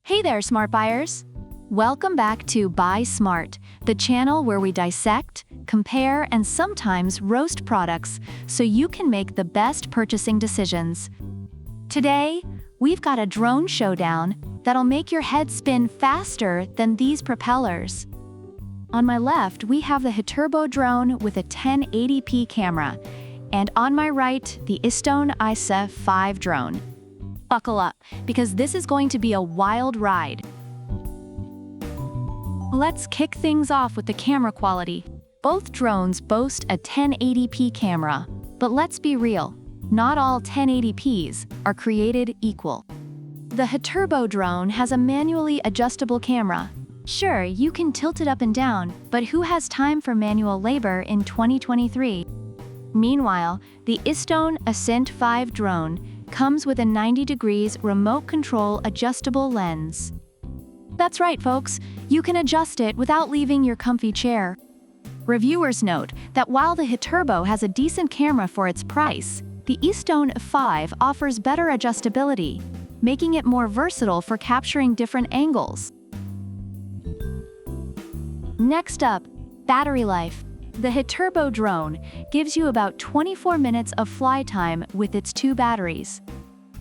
Hey there, smart buyers! Welcome back to Buy Smart, the channel where we dissect, compare, and sometimes roast products so you can make the best purchasing decisions. Today, we've got a drone showdown that'll make your head spin faster than these propellers. On my left, we have the Hiturbo drone with a 1080p camera, and on my right, the Istone ISA 5 drone. Buckle up, because this is going to be a wild ride. Let's kick things off with the camera quality. Both drones boast a 1080p camera, but let's be real, not all 1080ps are created equal. The Hiturbo drone has a manually adjustable camera. Sure, you can tilt it up and down, but who has time for manual labor in 2023? Meanwhile, the Istone ISA 5 drone comes with a 90 degrees remote control adjustable lens. That's right, folks, you can adjust it without leaving your comfy chair. Reviewers note that while the Hiturbo has a decent camera for its price, the Istone 5 offers better adjustability, making it more versatile for capturing different angles. Next up, battery life. The Hiturbo drone gives you about 24 minutes of fly time with its 2 batteries.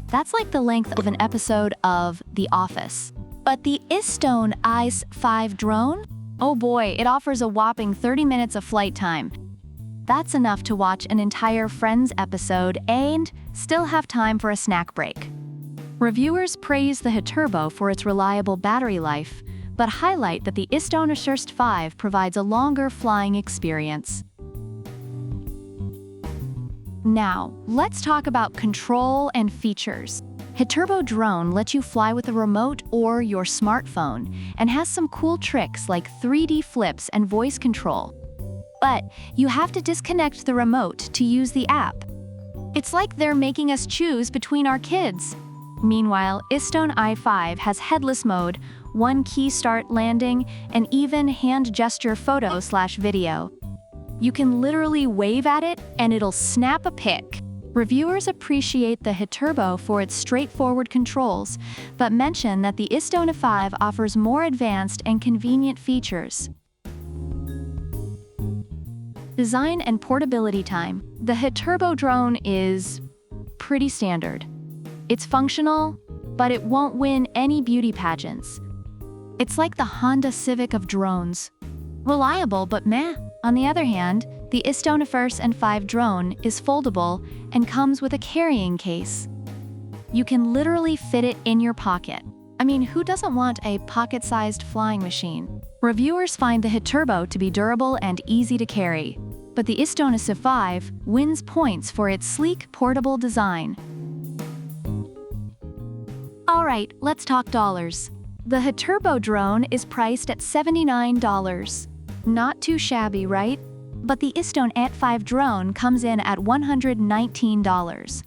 That's like the length of an episode of The Office. But the Istone ISA 5 drone? Oh boy, it offers a whopping 30 minutes of flight time. That's enough to watch an entire Friends episode and still have time for a snack break. Reviewers praise the Hiturbo for its reliable battery life, but highlight that the Istone ISA 5 provides a longer flying experience. Now, let's talk about control and features. Hiturbo drone lets you fly with a remote or your smartphone and has some cool tricks like 3D flips and voice control. But you have to disconnect the remote to use the app. It's like they're making us choose between our kids. Meanwhile, Istone ISA 5 has headless mode, 1 key start landing, and even hand gesture photo/video. You can literally wave at it and it'll snap a pic. Reviewers appreciate the Hiturbo for its straightforward controls, but mention that the Istone ISA 5 offers more advanced and convenient features. Design and portability time. The Hiturbo drone is pretty standard. It's functional, but it won't win any beauty pageants. It's like the Honda Civic of drones. Reliable, but meh. On the other hand, the Istone ISA 5 drone is foldable and comes with a carrying case. You can literally fit it in your pocket. I mean, who doesn't want a pocket-sized flying machine? Reviewers find the Hiturbo to be durable and easy to carry, but the Istone ISA 5 wins points for its sleek, portable design. Alright, let's talk dollars. The Hiturbo drone is priced at $79. Not too shabby, right? But the Istone ISA 5 drone comes in at $119.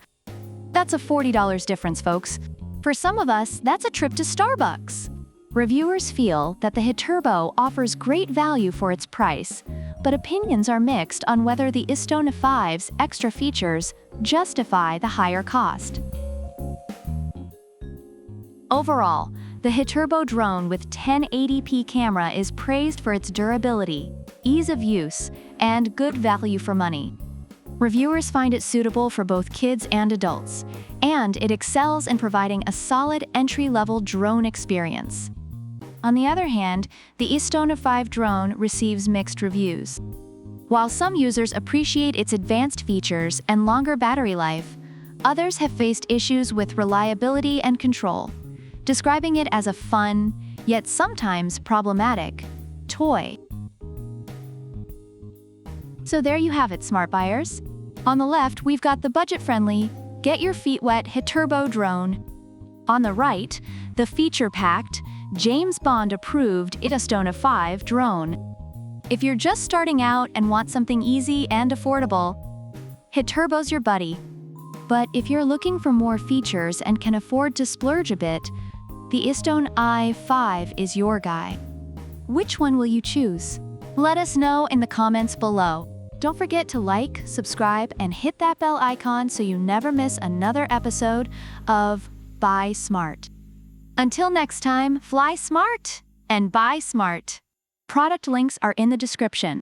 That's a $40 difference, folks. For some of us, that's a trip to Starbucks. Reviewers feel that the Hiturbo offers great value for its price, but opinions are mixed on whether the Istone ISA 5's extra features justify the higher cost. Overall, the Hiturbo drone with 1080p camera is praised for its durability, ease of use, and good value for money. Reviewers find it suitable for both kids and adults, and it excels in providing a solid entry-level drone experience. On the other hand, the Istone ISA 5 drone receives mixed reviews. While some users appreciate its advanced features and longer battery life, others have faced issues with reliability and control, describing it as a fun, yet sometimes problematic, toy. So there you have it, smart buyers. On the left, we've got the budget-friendly, get-your-feet-wet Hiturbo drone. On the right, the feature-packed, James Bond-approved Istone ISA 5 drone. If you're just starting out and want something easy and affordable, Hiturbo's your buddy. But if you're looking for more features and can afford to splurge a bit, the Istone ISA 5 is your guy. Which one will you choose? Let us know in the comments below. Don't forget to like, subscribe, and hit that bell icon so you never miss another episode of Buy Smart. Until next time, fly smart and buy smart. Product links are in the description.